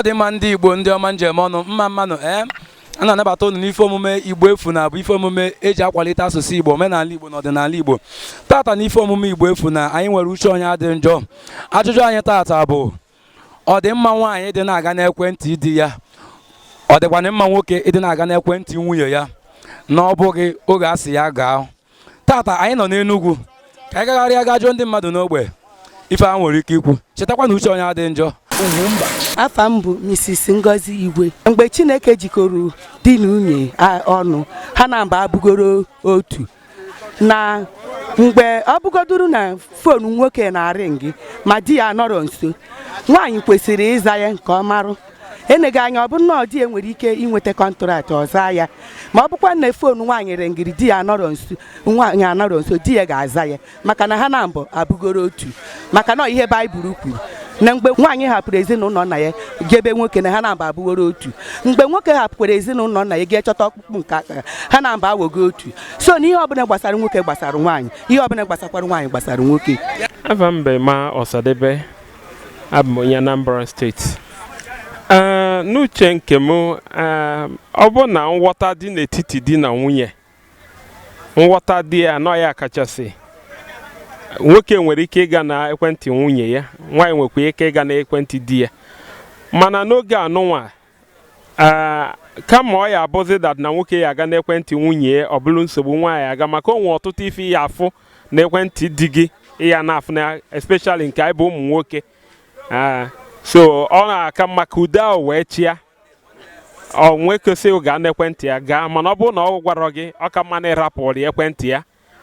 Ọ dị mma ndị Igbo ndị ọma njem ọnụ mma mmanụ a na-anabata unu n'ife omume Igbo efu na bụ ife omume eji akwalite asụsụ Igbo omenala Igbo na ọdịnala Igbo. Tata n'ife omume Igbo efu na anyị nwere uche onye adị njọ. Ajụjụ anyị tata bụ ọ dị mma nwaanyị ịdị na-aga n'ekwentị di ya, ọ dịkwana mma nwoke ịdị na-aga n'ekwentị nwunye ya na ọ bụghị oge a sị ya gaa. Tata anyị nọ n'Enugu ka anyị gagharịa ga jụọ ndị mmadụ n'ogbe ife ha nwere ike ikwu. Chetakwa na uche onye adị njọ. Ugwumba. Afa m bụ Mrs. Ngozi Igwe. Mgbe Chineke jikọrọ di na nwunye ọnụ, ha na mba abụgoro otu. Na mgbe ọ bụgoduru na fonu nwoke na-arị gị ma di ya nọrọ nso, nwaanyị kwesịrị ịza ya nke ọ marụ. Enega anya ọ bụrụ na ọ di nwere ike inweta kọntraktị ọza ya, ma ọ bụkwa na fonu nwaanyị rengiri di ya anọrọ nso, nwaanyị anọrọ nso, di ya ga-aza ya maka na ha na mbụ abụgoro otu. Maka na ihe Baịbụl kwuru na mgbe nwaanyị hapụrụ ezinụlọ nna ya gebe nwoke na ha na mba abụgoro otu. Mgbe nwoke hapụkwara ezinụlọ nna ya ga-echọta ọkpụkpụ nke aka ha na mba awogo otu. So na ihe ọbụla gbasara nwoke gbasara nwaanyị, ihe ọbụla gbasakwara nwaanyị gbasara nwoke. Ava mbe ma Ọsadebe, abụ m onye Anambra steeti. N'uche nke m, ọ bụ na nghọta dị n'etiti di na nwunye, nghọta dị ya anọ ya kachasị. Nwoke nwere ike ịga na ekwentị nwunye ya, nwaanyị nwekwa ike ịga na ekwentị di ya. Mana n'oge anụnwa, kama ọ ya abụzi dat na nwoke ya aga na ekwentị nwunye ya, ọ bụrụ nsogbu nwaanyị aga, maka onwe ọtụtụ ife ya afụ na ekwentị di gị ya na-afụ na especially nke anyị bụ ụmụ nwoke. So ọ na-aka mma ka udo ahụ wee chịa. Ọ nwekọsị gaa n'ekwentị ya gaa, mana ọ bụrụ na ọ gwara gị ọ ka mma na ịrapụrụ ekwentị ya,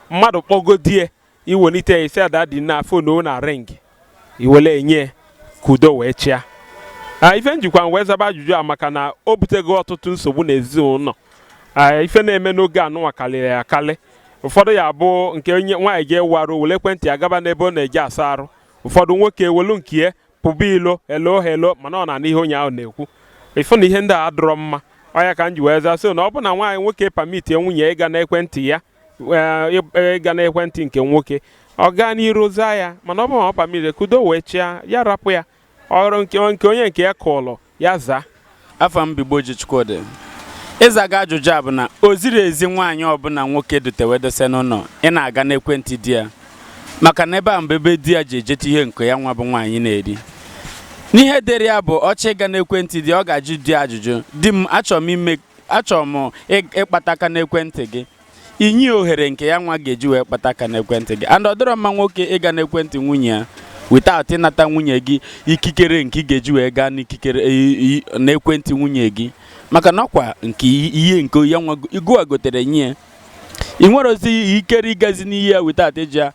mmadụ kpọgodie iwelite isi ada dị na fonu na ring iwele enye ka udo wee chịa. Ife njikwa wee zaba ajụjụ a maka na o butego ọtụtụ nsogbu n'ezinụlọ. Ife na-eme n'oge anụnwa karịrị akarị. Ụfọdụ ya bụ nke onye nwaanyị ga-ewarụ wele ekwentị ya gaba n'ebe ọ na-eji asa arụ. Ụfọdụ nwoke ewelu nke ya pụba ilo hello mana ọ na-ana ihe onye ahụ na-ekwu. Ife na ihe ndị a adọrọ mma. Ọ ya ka m ji wee zaa so na ọ bụ na nwaanyị nwoke pamiti nwunye ịga n'ekwentị ya, ịga n'ekwentị nke nwoke, ọ gaa n'iru zaa ya, mana ọ bụ na ọ pamiti kudo wee chịa ya, rapụ ya ọrụ nke onye nke ya kọlụ ya zaa. Afa m bụ Chukwudi. Ịzaga ajụjụ a bụ na o ziri ezi nwaanyị ọbụla nwoke dutewedose n'ụlọ ị na-aga n'ekwentị di ya, maka na ebe a mbebe di ya ji ejeta ihe nke ya nwa bụ nwaanyị na-eri. N'ihe dere ya bụ ọchị ịga n'ekwentị di, ọ ga-ajụ di ajụjụ: di m, achọrọ m ịkpata aka n'ekwentị gị, inye ohere nke ya nwa ga-eji wee kpata aka n'ekwentị gị. And ọ dịrọ mma nwoke ịga n'ekwentị nwunye ya without ịnata nwunye gị ikikere nke ị ga-eji wee gaa n'ikikere n'ekwentị nwunye gị, maka na ọkwa nke ihe nke ya nwa igu gotere nye ị nwere ozi ikere ịgazi n'ihe ya without eji ya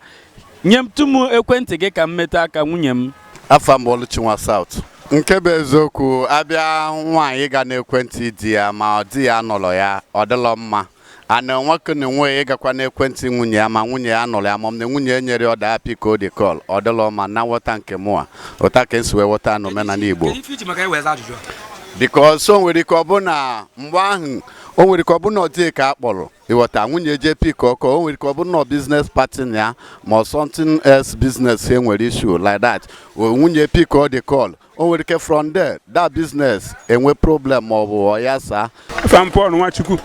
nye m tụmụ ekwentị gị ka m metụ aka nwunye m. Afa m bụ Chinwa South. Nke bụ eziokwu, abịa nwaanyị ga n'ekwentị di ya ma di ya nọrọ ya, ọ dịlọ mma. Ana nwoke na nwe ịgakwa n'ekwentị nwunye ya ma nwunye ya nọrọ ya, ma na nwunye nyere ọ da pick the call, ọ dịlọ mma na wọta nke mụa ụta ka esi wee wọta n'omenala Igbo. Because o nwere ike ọ bụ na mgbe ahụ o nwere ike ọ bụ na ọ dị ka akpọrọ ịghọta nwunye je pick ọkọ, o nwere ike ọ bụ na business partner ya ma something else business e nwere issue like that, nwunye pick the call, o nwere ike from there that business enwe problem ma ọ bụ ya saa. Afa m Paul Nwachukwu.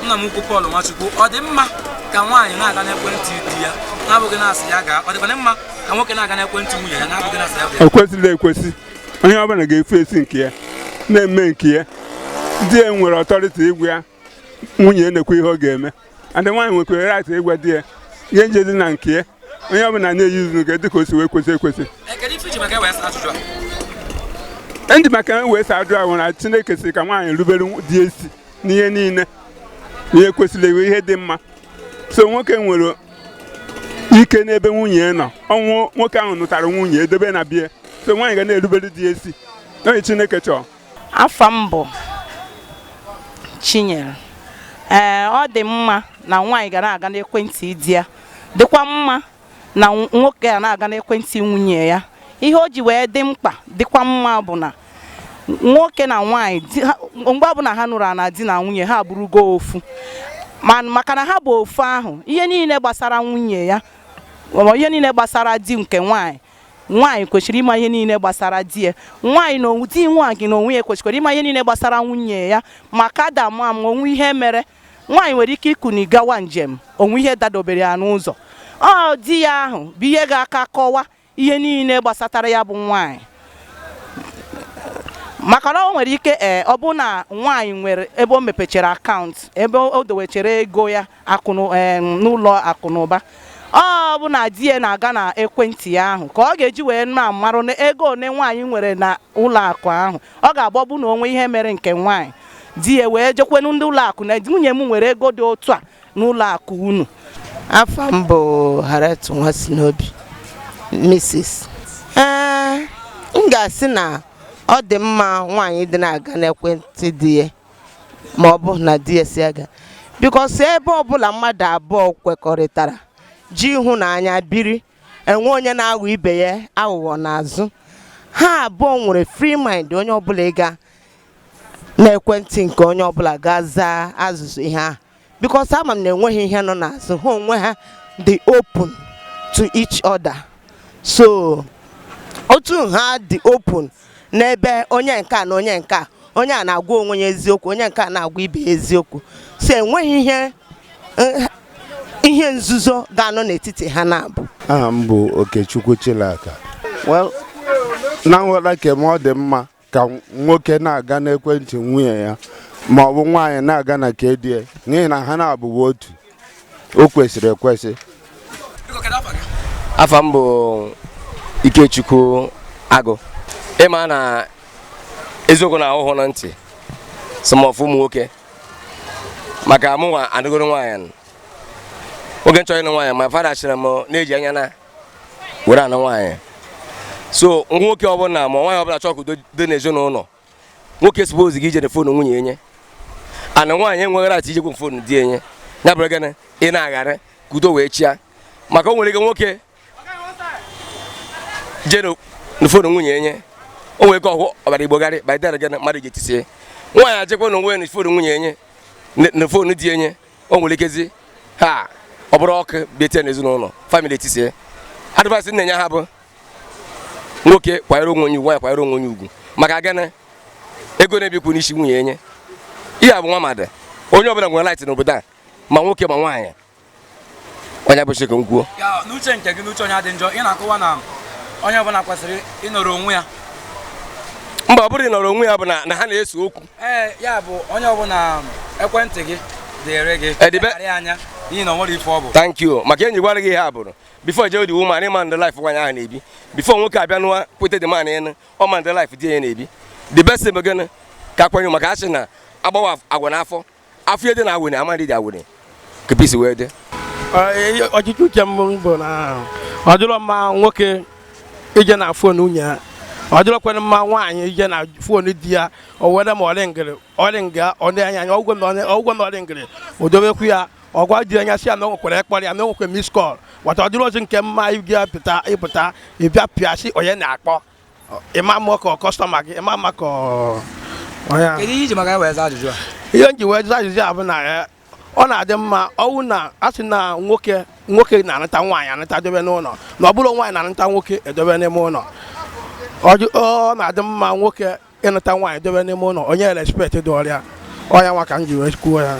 Nna m ukwu Paul Nwachukwu. Ọ dị mma ka nwaanyị na-aga n'ekwentị di ya na-abụghị na-asị ya gaa? Ọ dịkwa mma ka nwoke na-aga n'ekwentị nwunye ya na-abụghị na-asị ya gaa? O kwesịrị ekwesị. Onye ọbụla ga-efu esi nke ya na-eme nke ya. Di ya nwere ọtọrịtị ịgwa ya nwunye na-ekwe ihe ọ ga-eme, and nwaanyị nwekwara right ịgwa di ya ihe njezi na nke ya. Onye ọbụla na-eyi nke dị ka o si wee kwesị ekwesị. Ndị maka wee saa ajụ ahụ na Chineke si ka nwaanyị rubere di isi n'ihe niile, ihe kwesịrị ewe ihe dị mma. So nwoke nwere ike n'ebe nwunye nọ, ọnwụ nwoke ahụ nụtara nwunye edebe na bie, so nwaanyị ga na-erubere di isi. Onye Chineke chọrọ. Afa m bụ Chinyere. Ọ dị mma na nwaanyị ga na-aga n'ekwentị di ya, dịkwa mma na nwoke ga na-aga n'ekwentị nwunye ya. Ihe o ji wee dị mkpa dịkwa mma bụ na nwoke na nwaanyị mgbe ọbụla ha nụrụ na di na nwunye ha bụrụgo ofu, maka na ha bụ ofu ahụ, ihe niile gbasara nwunye ya, ihe niile gbasara di nke nwaanyị nwaanyị kwesịrị ịma ihe niile gbasara di ya. Nwaanyị na di nwaanyị na onwe ya kwesịrị ịma ihe niile gbasara nwunye ya maka dama ma onwe ihe mere. Nwaanyị nwere ike ikuni gawa njem onwe ihe dadobere ya n'ụzọ. Ọ di ya ahụ bụ ihe ga-aka kọwa ihe niile gbasatara ya bụ nwaanyị. Maka na o nwere ike ọ bụ na nwaanyị nwere ebe o mepechara akaụntụ ebe o dowechere ego ya n'ụlọ akụnụba. Ọ bụ na di ya na-aga na ekwentị ya ahụ ka ọ ga-eji wee na-amarụ na ego one nwaanyị nwere na ụlọ akụ ahụ. Ọ ga-agbọbụ na onwe ihe mere nke nwaanyị. Di ya wee jekwenu ndị ụlọ akụ na nwunye m nwere ego dị otu a n'ụlọ akụ unu. Afọ m bụ Harriet Nwasinobi Mrs. M ga-asị na ọ dị mma nwaanyị dị na-aga n'ekwentị di ya ma ọ bụ na di ya si aga, because ebe ọbụla mmadụ abụọ kwekọrịtara ji ịhụnanya biri, enwe onye na-aghọ ibe ya aghụghọ n'azụ. Ha abụọ nwere free mind, onye ọbụla ịga n'ekwentị nke onye ọbụla ga zaa azụzụ ihe ahụ, because ama m na enweghị ihe nọ n'azụ ha onwe ha dị open to each other. So otu ha dị open n'ebe onye nke a na onye nke a, onye a na-agwa onwe ya eziokwu, onye nke a na-agwa ibe ya eziokwu. So enweghị ihe nzuzo ga-anọ n'etiti ha na-abụ. Aha m bụ Okechukwu Chilaka. Well, na nghọta ka ọ dị mma ka nwoke na-aga n'ekwentị nwunye ya ma ọ bụ nwaanyị na-aga na nke di ya, n'ihi na ha na-abụghị otu. O kwesịrị ekwesị. Afa m bụ Ikechukwu Agụ. Ịma na eziokwu na ahụhụ na ntị sọmọfụ ụmụ nwoke maka mụ nwa adịgoro nwaanyị. Oge nchọrọ ịnụ nwaanyị ma fada chịrị m na-eji anya na were anụ nwaanyị. So nwoke ọbụla ma nwaanyị ọbụla chọrọ ka udo dị n'ezinụlọ, nwoke suppose gị ije fonu nwunye enye ana nwaanyị enweghị right ijekwa fonu di enye ya bụrụ gịnị ị na-aghara ka udo wee chia. Maka o nwere ike nwoke jere na fonu nwunye enye o nwere ike ọhụ ọbara igbogharị baidara gịnị mmadụ ga-etisie. Nwaanyị ajekwa na onwe na fonu nwunye enye na fonu di enye o nwere ikezi ha ọ bụrụ ọkụ bịa n'ezinụlọ family etisie. Advice na-enye ha bụ nwoke kwanyere onwe onye ugwu, nwaanyị kwanyere onwe onye ugwu. Maka gịnị ego na-ebikwu n'isi nwunye enye. Ihe a bụ nwa mmadụ onye ọbụla nwere light n'obodo a ma nwoke ma nwaanyị. Onye abụchi ka m kwuo n'uche nke gị, n'uche onye dị njọ ị na-akọwa na onye ọbụla kwesịrị ịnọrọ onwe ya. Mba, ọ bụrụ ịnọrọ onwe ya bụ na ha na-ese okwu. Ya bụ onye ọbụla ekwentị gị dịrị gị karịa anya n'ihi na ọ nwere ife ọ bụ. Thank you. Maka enyi gwara gị ihe a bụrụ before je the woman ịma ndị life nwaanyị ahụ na-ebi, before nwoke abịa nụwa kwete the man ịnụ ọ ma ndị life di ya na-ebi. The best thing bụ gịnị ka kwenye maka asị na agbawa agwa n'afọ afọ dị na awụne amadị dị awụne ka pisi wee dị. Ọchịchị uche m bụ na ọ dịrọ mma nwoke ije na fonu nwunye ya, ọ dịrọkwana mma nwaanyị ije na fonu di ya o were ma ọrịnga anya ọgwụ na ọrịngịrị o dobekwu ya ọgwa di anya si ya na o nwekwara ekpọrọ ya na o nwekwe miss call. Wata ọ dịrọ ozi nke mma ịpụta ịbịa pịasị onye na-akpọ ịma mma ka kọstọma gị ịma mma ka onye. Kedu ihe iji maka wee zaa ajụjụ a? Ihe nji wee zaa ajụjụ a bụ na ọ na-adị mma ọwụ na asị na nwoke na-anata nwaanyị anata dobe n'ụlọ na ọ bụrụ nwaanyị na-anata nwoke edobe n'ime ụlọ. Ọ na-adị mma nwoke ịnata nwaanyị dobe n'ime ụlọ onye respect dị ọrịa. Onye nwa ka m ji wee kwuo ya.